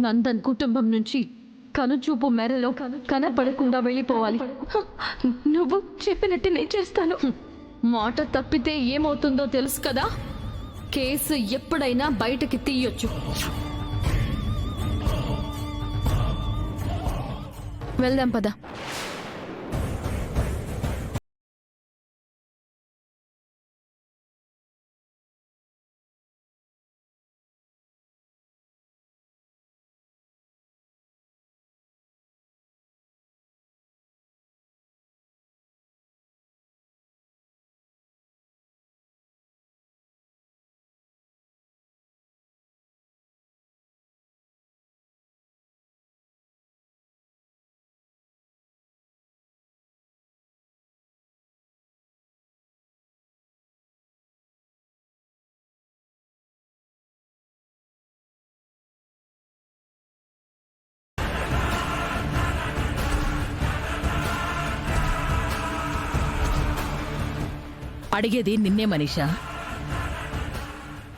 నందన్ కుటుంబం నుంచి కనుచూపు మేరలో కనపడకుండా వెళ్ళిపోవాలి. నువ్వు చెప్పినట్టు నేను చేస్తాను. మాట తప్పితే ఏమవుతుందో తెలుసు కదా. కేసు ఎప్పుడైనా బయటకి తీయొచ్చు. వెళ్దాం పద. అడిగేది నిన్నే మనీషా.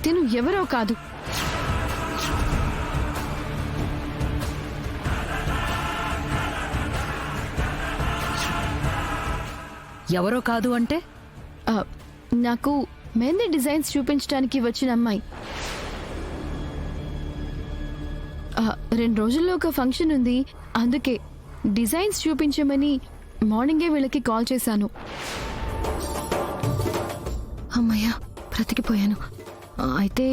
తిను ఎవరో కాదు. ఎవరో కాదు అంటే నాకు మెహందీ డిజైన్స్ చూపించడానికి వచ్చిన అమ్మాయి. 2 రోజుల్లో ఒక ఫంక్షన్ ఉంది, అందుకే డిజైన్స్ చూపించమని మార్నింగే వీళ్ళకి కాల్ చేశాను. అమ్మయ్యా, బ్రతికిపోయాను. అయితే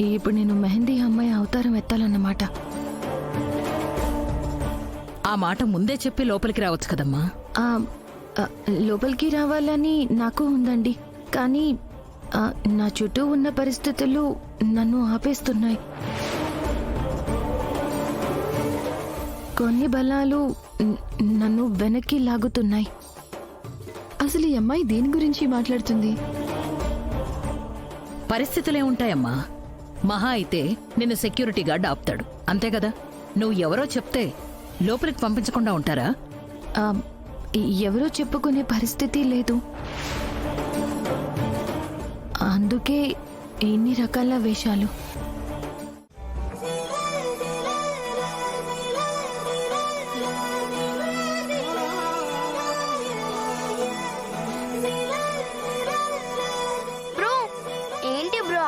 ఇప్పుడు నేను మెహందీ అమ్మాయి అవతారం ఎత్తాలన్నమాట. ఆ మాట ముందే చెప్పి లోపలికి రావచ్చు కదమ్మా. లోపలికి రావాలని నాకు ఉందండి, కానీ నా చుట్టూ ఉన్న పరిస్థితులు నన్ను ఆపేస్తున్నాయి. కొన్ని బలాలు నన్ను వెనక్కి లాగుతున్నాయి. అసలు ఈ అమ్మాయి దేని గురించి మాట్లాడుతుంది? పరిస్థితులే ఉంటాయమ్మా. మహా అయితే నిన్ను సెక్యూరిటీ గార్డ్ ఆపుతాడు, అంతే కదా. నువ్వు ఎవరో చెప్తే లోపలికి పంపించకుండా ఉంటారా? ఎవరో చెప్పుకునే పరిస్థితి లేదు, అందుకే ఎన్ని రకాల వేషాలు.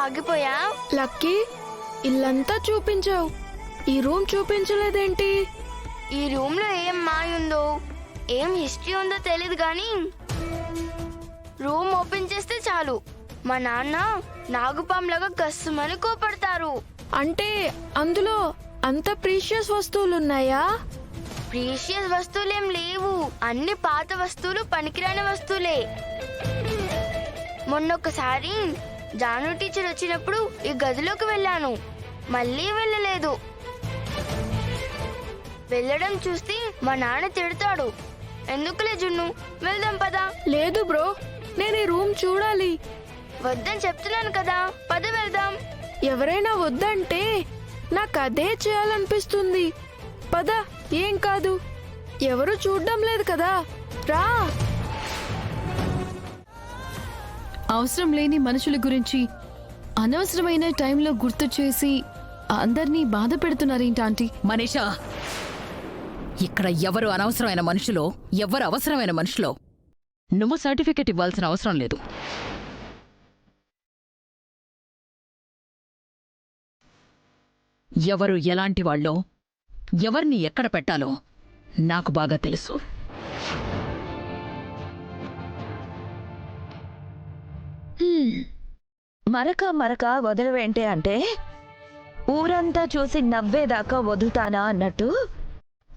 ఆగిపోయా? లక్కీ, ఇల్లంతా చూపించావు, ఈ రూమ్ చూపించలేదేంటి? ఈ రూమ్ లో ఏం మాయుందో, ఏం హిస్టరీ ఉందో తెలీదు గాని రూమ్ ఓపెన్ చేస్తే చాలు మా నాన్న నాగుపాంలాగా కస్సుమని కోపడతారు. అంటే అందులో అంత ప్రీషియస్ వస్తువులున్నాయా? ప్రీషియస్ వస్తువులేం లేవు, అన్ని పాత వస్తువులు, పనికిరాని వస్తువులే. మొన్నొకసారి జాను టీచర్ వచ్చినప్పుడు ఈ గదిలోకి వెళ్ళాను, మళ్ళీ వెళ్ళలేదు. వెళ్ళడం చూస్తే మా నాన్న తిడతాడు. ఎందుకులే జున్ను, వెళ్దాం పదా. లేదు బ్రో, నేను ఈ రూమ్ చూడాలి. వద్దని చెప్తున్నాను కదా, పద వెళ్దాం. ఎవరైనా వద్దంటే నాకు అదే చేయాలనిపిస్తుంది. పద, ఏం కాదు, ఎవరు చూడ్డం లేదు కదా, రా. అవసరం లేని మనుషుల గురించి అనవసరమైన టైంలో గుర్తు చేసి అందరినీ బాధ పెడుతున్నారేంటి ఆంటీ? మనీషా, ఇక్కడ ఎవరు అనవసరమైన మనుషులో, ఎవరు అవసరమైన మనుషులో నువ్వు సర్టిఫికెట్ ఇవ్వాల్సిన అవసరం లేదు. ఎవరు ఎలాంటి వాళ్ళో, ఎవరిని ఎక్కడ పెట్టాలో నాకు బాగా తెలుసు. మరక వదలవేంటే అంటే ఊరంతా చూసి నవ్వేదాకా వదులుతానా అన్నట్టు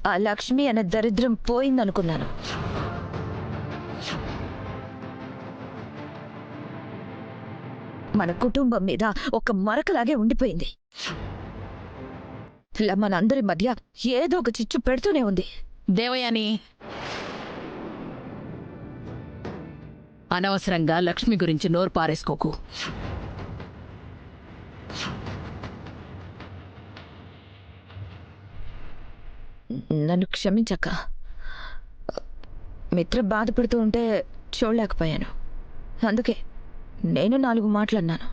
ఆ లక్ష్మి అనే దరిద్రం పోయిందనుకున్నాను. మన కుటుంబం మీద ఒక మరకలాగే ఉండిపోయింది. మనందరి మధ్య ఏదో ఒక చిచ్చు పెడుతూనే ఉంది. దేవయాని, అనవసరంగా లక్ష్మి గురించి నోరు పారేసుకోకు. నన్ను క్షమించక్క. మిత్ర బాధపడుతూ ఉంటే చూడలేకపోయాను. అందుకే నేను 4 మాటలు అన్నాను.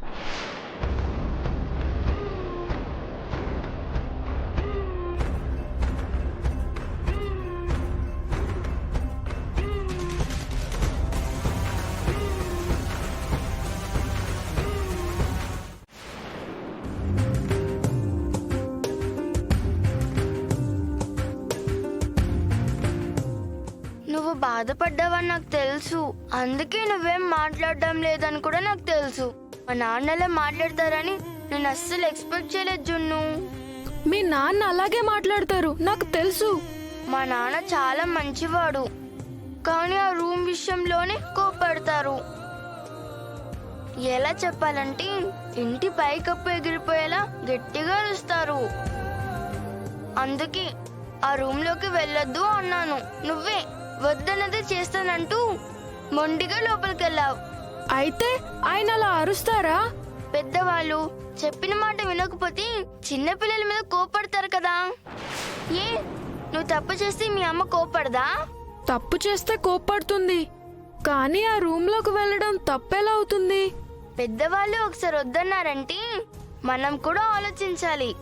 నువ్వు బాధపడ్డావని నాకు తెలుసు. అందుకే నువ్వేం మాట్లాడడం లేదని కూడా నాకు తెలుసు. మా నాన్నలే మాట్లాడతారని నేను అస్సలు ఎక్స్పెక్ట్ చేయలేదు జున్ను. మీ నాన్న అలాగే మాట్లాడతారు, నాకు తెలుసు. మా నాన్న చాలా మంచివాడు, కానీ ఆ రూమ్ విషయంలోనే కోపడతారు. ఎలా చెప్పాలంటే ఇంటి పైకప్పు ఎగిరిపోయేలా గట్టిగా అరుస్తారు. అందుకే ఆ రూమ్ లోకి వెళ్ళొద్దు అన్నాను. నువ్వే వద్దన్నది చేస్తానంటూ మొండిగా లోపలికెళ్ళావు. అయితే ఆయన అలా అరుస్తారా? పెద్దవాళ్ళు చెప్పిన మాట వినకపోతే చిన్నపిల్లల మీద కోపడతారు కదా. ఏ నువ్వు తప్పు చేస్తే మీ అమ్మ కోపడదా? తప్పు చేస్తే కోప్పడుతుంది, కానీ ఆ రూమ్ లోకి వెళ్ళడం తప్పెలా అవుతుంది? పెద్దవాళ్ళు ఒకసారి వద్దన్నారంటే మనం కూడా ఆలోచించాలి.